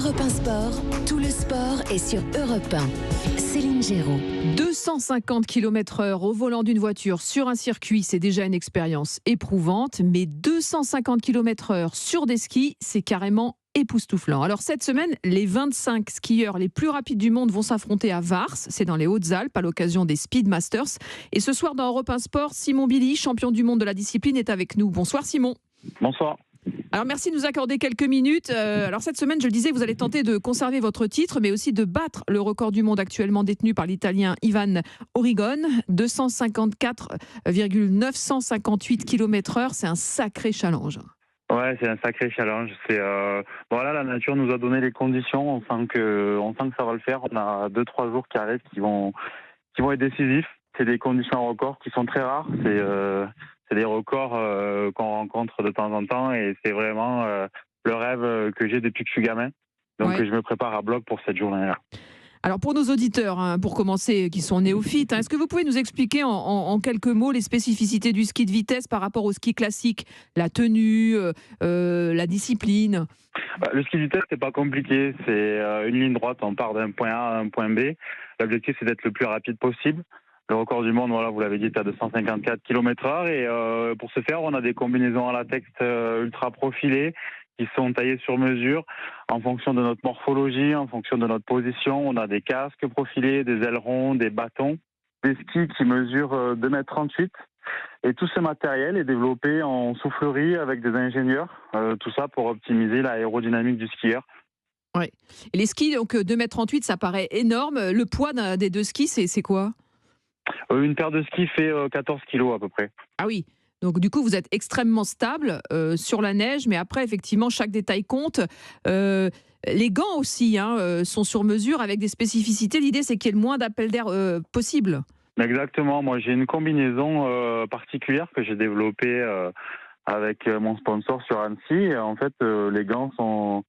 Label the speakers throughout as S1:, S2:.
S1: Europe 1 Sport, tout le sport est sur Europe 1. Céline Géraud.
S2: 250 km/h au volant d'une voiture sur un circuit, c'est déjà une expérience éprouvante, mais 250 km/h sur des skis, c'est carrément époustouflant. Alors cette semaine, les 25 skieurs les plus rapides du monde vont s'affronter à Vars, c'est dans les Hautes-Alpes, à l'occasion des Speed Masters. Et ce soir dans Europe 1 Sport, Simon Billy, champion du monde de la discipline, est avec nous. Bonsoir Simon.
S3: Bonsoir.
S2: Alors merci de nous accorder quelques minutes. Alors cette semaine, je le disais, vous allez tenter de conserver votre titre, mais aussi de battre le record du monde actuellement détenu par l'Italien Ivan Origone, 254,958 km/h. C'est un sacré challenge.
S3: Ouais, c'est un sacré challenge. Voilà, la nature nous a donné les conditions. On sent que ça va le faire. On a 2-3 jours qui arrivent qui vont être décisifs. C'est des conditions records qui sont très rares. C'est des records qu'on rencontre de temps en temps et c'est vraiment le rêve que j'ai depuis que je suis gamin. Donc je me prépare à bloc pour cette journée-là.
S2: Alors pour nos auditeurs, pour commencer, qui sont néophytes, est-ce que vous pouvez nous expliquer en quelques mots les spécificités du ski de vitesse par rapport au ski classique, la tenue, la discipline?
S3: Le ski de vitesse, c'est pas compliqué. C'est une ligne droite, on part d'un point A à un point B. L'objectif, c'est d'être le plus rapide possible. Le record du monde, voilà, vous l'avez dit, est à 254 km/h. Et pour ce faire, on a des combinaisons en latex ultra profilées qui sont taillées sur mesure en fonction de notre morphologie, en fonction de notre position. On a des casques profilés, des ailerons, des bâtons, des skis qui mesurent 2,38 m. Et tout ce matériel est développé en soufflerie avec des ingénieurs. Tout ça pour optimiser l'aérodynamique du skieur.
S2: Ouais. Et les skis, donc 2,38 m, ça paraît énorme. Le poids des deux skis, c'est quoi ?
S3: Une paire de skis fait 14 kilos à peu près.
S2: Ah oui, donc du coup vous êtes extrêmement stable sur la neige, mais après effectivement chaque détail compte. Les gants aussi sont sur mesure avec des spécificités. L'idée c'est qu'il y ait le moins d'appel d'air possible.
S3: Exactement, moi j'ai une combinaison particulière que j'ai développée avec mon sponsor sur Annecy. Et en fait les gants sont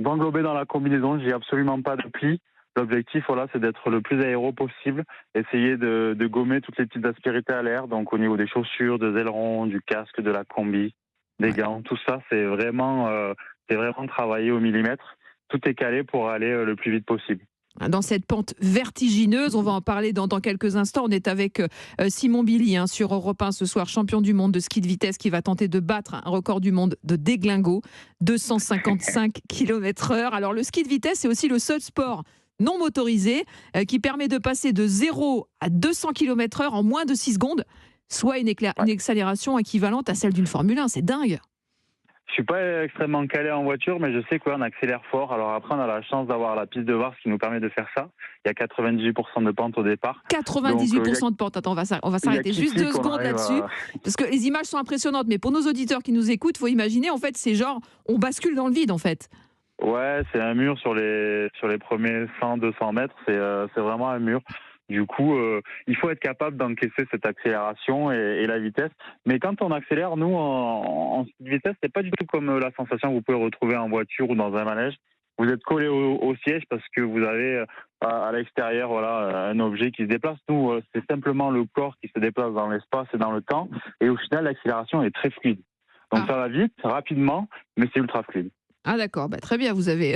S3: englobés dans la combinaison, j'ai absolument pas de plis. L'objectif, voilà, c'est d'être le plus aéro possible, essayer de gommer toutes les petites aspérités à l'air, donc au niveau des chaussures, des ailerons, du casque, de la combi, des gants, tout ça, c'est vraiment travaillé au millimètre. Tout est calé pour aller le plus vite possible.
S2: Dans cette pente vertigineuse, on va en parler dans quelques instants. On est avec Simon Billy sur Europe 1 ce soir, champion du monde de ski de vitesse qui va tenter de battre un record du monde de déglingo, 255 km/h. Alors le ski de vitesse, c'est aussi le seul sport non motorisé qui permet de passer de 0 à 200 km/h en moins de 6 secondes, soit une accélération équivalente à celle d'une Formule 1. C'est dingue.
S3: Je suis pas extrêmement calé en voiture, mais je sais qu'on accélère fort. Alors après, on a la chance d'avoir la piste de Vars qui nous permet de faire ça. Il y a 98% de pente au départ.
S2: 98% de pente. Attends, on va s'arrêter juste 2 secondes là-dessus, parce que les images sont impressionnantes. Mais pour nos auditeurs qui nous écoutent, faut imaginer, en fait, c'est genre, on bascule dans le vide, en fait.
S3: Ouais, c'est un mur sur les premiers 100-200 mètres. C'est vraiment un mur. Du coup, il faut être capable d'encaisser cette accélération et la vitesse. Mais quand on accélère, nous, en vitesse, c'est pas du tout comme la sensation que vous pouvez retrouver en voiture ou dans un manège. Vous êtes collé au siège parce que vous avez à l'extérieur, voilà, un objet qui se déplace. Nous, c'est simplement le corps qui se déplace dans l'espace et dans le temps. Et au final, l'accélération est très fluide. Donc ça va vite, rapidement, mais c'est ultra fluide.
S2: Ah d'accord, très bien, vous avez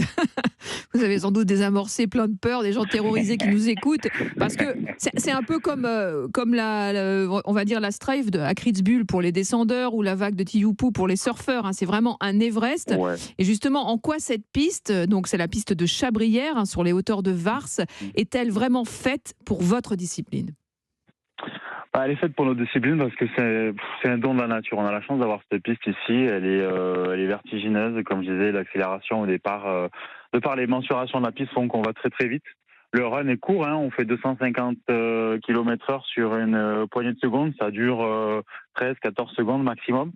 S2: sans doute désamorcé plein de peurs, des gens terrorisés qui nous écoutent, parce que c'est un peu comme on va dire la Strive à Kritzbühel pour les descendeurs ou la vague de Tiyupu pour les surfeurs, c'est vraiment un Everest. Ouais. Et justement, en quoi cette piste, donc c'est la piste de Chabrières sur les hauteurs de Vars, est-elle vraiment faite pour votre discipline ?
S3: Elle est faite pour notre discipline parce que c'est un don de la nature. On a la chance d'avoir cette piste ici. Elle est vertigineuse. Comme je disais, l'accélération au départ, de par les mensurations de la piste, font qu'on va très très vite. Le run est court. On fait 250 km/h sur une poignée de secondes. Ça dure 13-14 secondes maximum.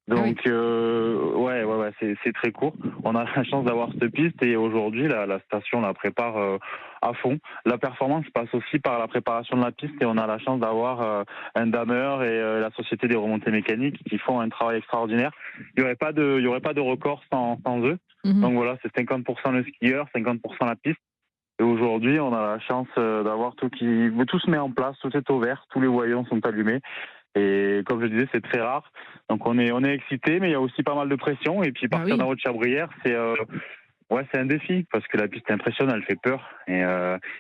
S3: Donc, c'est très court. On a la chance d'avoir cette piste et aujourd'hui, la station la prépare à fond. La performance passe aussi par la préparation de la piste et on a la chance d'avoir un dameur et la Société des remontées mécaniques qui font un travail extraordinaire. Il n'y aurait pas de record sans eux. Mm-hmm. Donc voilà, c'est 50% le skieur, 50% la piste. Et aujourd'hui, on a la chance d'avoir tout se met en place, tout est au vert, tous les voyants sont allumés. Et comme je disais, c'est très rare. Donc on est excité, mais il y a aussi pas mal de pression. Et puis partir d'en haut de Chabrières, Ouais, c'est un défi parce que la piste impressionne, elle fait peur et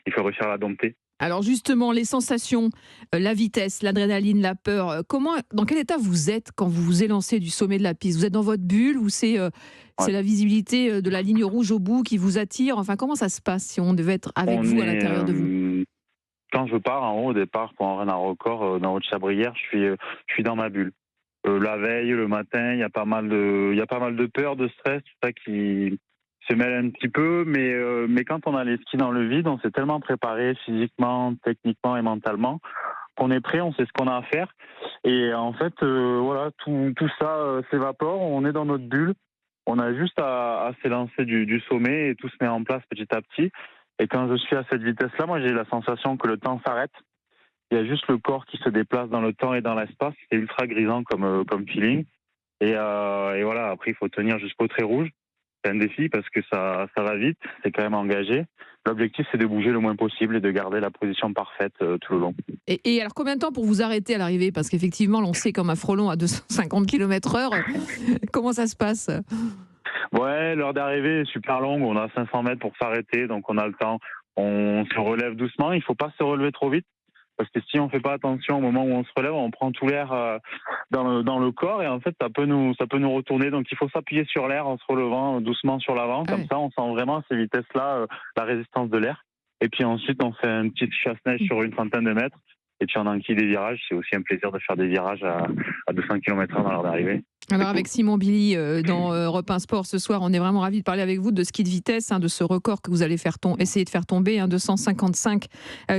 S3: il faut réussir à la dompter.
S2: Alors justement, les sensations, la vitesse, l'adrénaline, la peur, dans quel état vous êtes quand vous vous élancez du sommet de la piste? Vous êtes dans votre bulle ou c'est
S3: Ouais.
S2: la visibilité de la ligne rouge au bout qui vous attire? Enfin, comment ça se passe si on devait être avec
S3: On
S2: vous à
S3: est
S2: l'intérieur de vous?
S3: quand je pars en haut au départ pour un record dans Haute-Chabrière, je suis dans ma bulle. La veille, le matin, il y a pas mal de peur, de stress, tout ça qui se mêle un petit peu, mais quand on a les skis dans le vide, on s'est tellement préparé physiquement, techniquement et mentalement qu'on est prêt, on sait ce qu'on a à faire. Et en fait, voilà, tout ça s'évapore, on est dans notre bulle, on a juste à s'élancer du sommet et tout se met en place petit à petit. Et quand je suis à cette vitesse-là, moi j'ai la sensation que le temps s'arrête. Il y a juste le corps qui se déplace dans le temps et dans l'espace. C'est ultra grisant comme feeling. Et voilà, après il faut tenir jusqu'au trait rouge. C'est un défi parce que ça va vite, c'est quand même engagé. L'objectif, c'est de bouger le moins possible et de garder la position parfaite tout le long.
S2: Et alors combien de temps pour vous arrêter à l'arrivée? Parce qu'effectivement, on sait comme un frelon à 250 km/h. Comment ça se passe?
S3: Ouais, l'heure d'arrivée est super longue. On a 500 mètres pour s'arrêter, donc on a le temps. On se relève doucement. Il faut pas se relever trop vite. Parce que si on fait pas attention au moment où on se relève, on prend tout l'air dans le corps et en fait ça peut nous retourner. Donc il faut s'appuyer sur l'air en se relevant doucement sur l'avant.
S2: Ah
S3: Comme
S2: ouais.
S3: ça, on sent vraiment à ces vitesses-là la résistance de l'air. Et puis ensuite, on fait un petit chasse-neige sur une trentaine de mètres. Et puis on enquille des virages. C'est aussi un plaisir de faire des virages à 200 km/h dans l'heure d'arrivée.
S2: Alors
S3: C'est
S2: avec
S3: cool.
S2: Simon Billy dans Europe 1 Sport ce soir, on est vraiment ravis de parler avec vous de ski de vitesse, de ce record que vous allez essayer de faire tomber, 255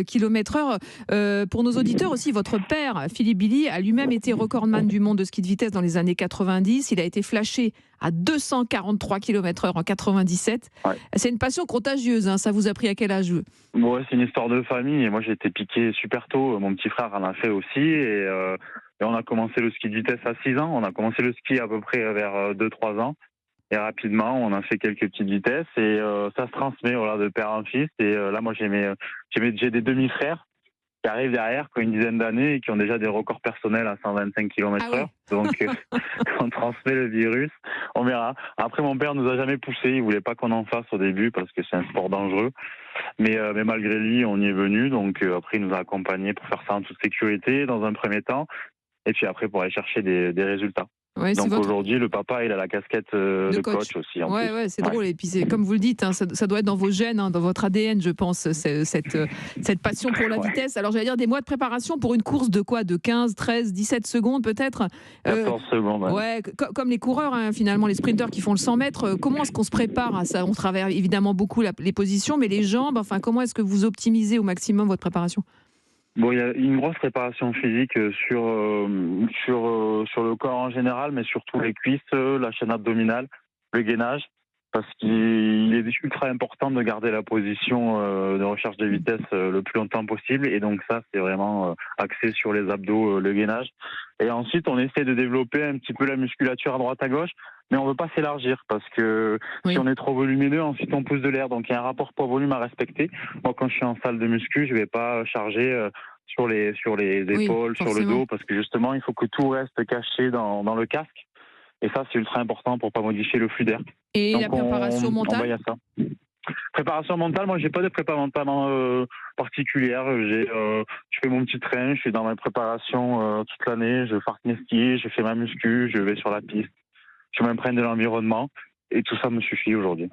S2: km/h. Pour nos auditeurs aussi, votre père, Philippe Billy, a lui-même été recordman du monde de ski de vitesse dans les années 90. Il a été flashé à 243 km/h en 97.
S3: Ouais.
S2: C'est une passion contagieuse, ça vous a pris à quel âge?
S3: Ouais, c'est une histoire de famille. Et moi, j'ai été piqué super tôt. Mon petit frère en a fait aussi. Et on a commencé le ski de vitesse à 6 ans. On a commencé le ski à peu près vers 2-3 ans. Et rapidement, on a fait quelques petites vitesses. Et ça se transmet voilà, de père en fils. Et là, moi, j'ai des demi-frères qui arrivent derrière, qui ont une dizaine d'années et qui ont déjà des records personnels à 125
S2: Ah ouais.
S3: km/h. Donc, on transmet le virus. On verra. Après, mon père nous a jamais poussé. Il voulait pas qu'on en fasse au début parce que c'est un sport dangereux. Mais malgré lui, on y est venu. Donc, après, il nous a accompagnés pour faire ça en toute sécurité dans un premier temps. Et puis après, pour aller chercher des résultats.
S2: Ouais, c'est
S3: Donc
S2: votre
S3: aujourd'hui, le papa, il a la casquette
S2: de
S3: de
S2: coach.
S3: coach aussi en plus.
S2: Ouais, c'est
S3: Ouais.
S2: drôle. Et puis, c'est comme vous le dites, ça doit être dans vos gènes, dans votre ADN, je pense, cette passion pour la
S3: Ouais.
S2: vitesse. Alors, j'allais dire des mois de préparation pour une course de quoi? De 15, 13, 17 secondes peut-être?
S3: 14 secondes. Ouais.
S2: Ouais, comme les coureurs, finalement, les sprinteurs qui font le 100 mètres. Comment est-ce qu'on se prépare à ça? On travaille évidemment beaucoup les positions, mais les jambes, enfin, comment est-ce que vous optimisez au maximum votre préparation?
S3: Bon, il y a une grosse préparation physique sur le corps en général, mais surtout les cuisses, la chaîne abdominale, le gainage, parce qu'il est ultra important de garder la position de recherche de vitesse le plus longtemps possible. Et donc ça, c'est vraiment axé sur les abdos, le gainage. Et ensuite, on essaie de développer un petit peu la musculature à droite à gauche, mais on veut pas s'élargir parce que
S2: Oui.
S3: si on est trop volumineux, ensuite on pousse de l'air. Donc il y a un rapport poids-volume à respecter. Moi, quand je suis en salle de muscu, je vais pas charger sur les
S2: Oui,
S3: épaules, sur le
S2: forcément.
S3: dos, parce que justement, il faut que tout reste caché dans le casque. Et ça, c'est ultra important pour pas modifier le flux d'air.
S2: Et la
S3: Donc
S2: préparation
S3: on veille
S2: mentale?
S3: à ça. Préparation mentale, moi j'ai pas de prépa mentale particulière. Je fais mon petit train, je suis dans ma préparation toute l'année, je farte mes skis, je fais ma muscu, je vais sur la piste, je m'imprègne de l'environnement et tout ça me suffit aujourd'hui.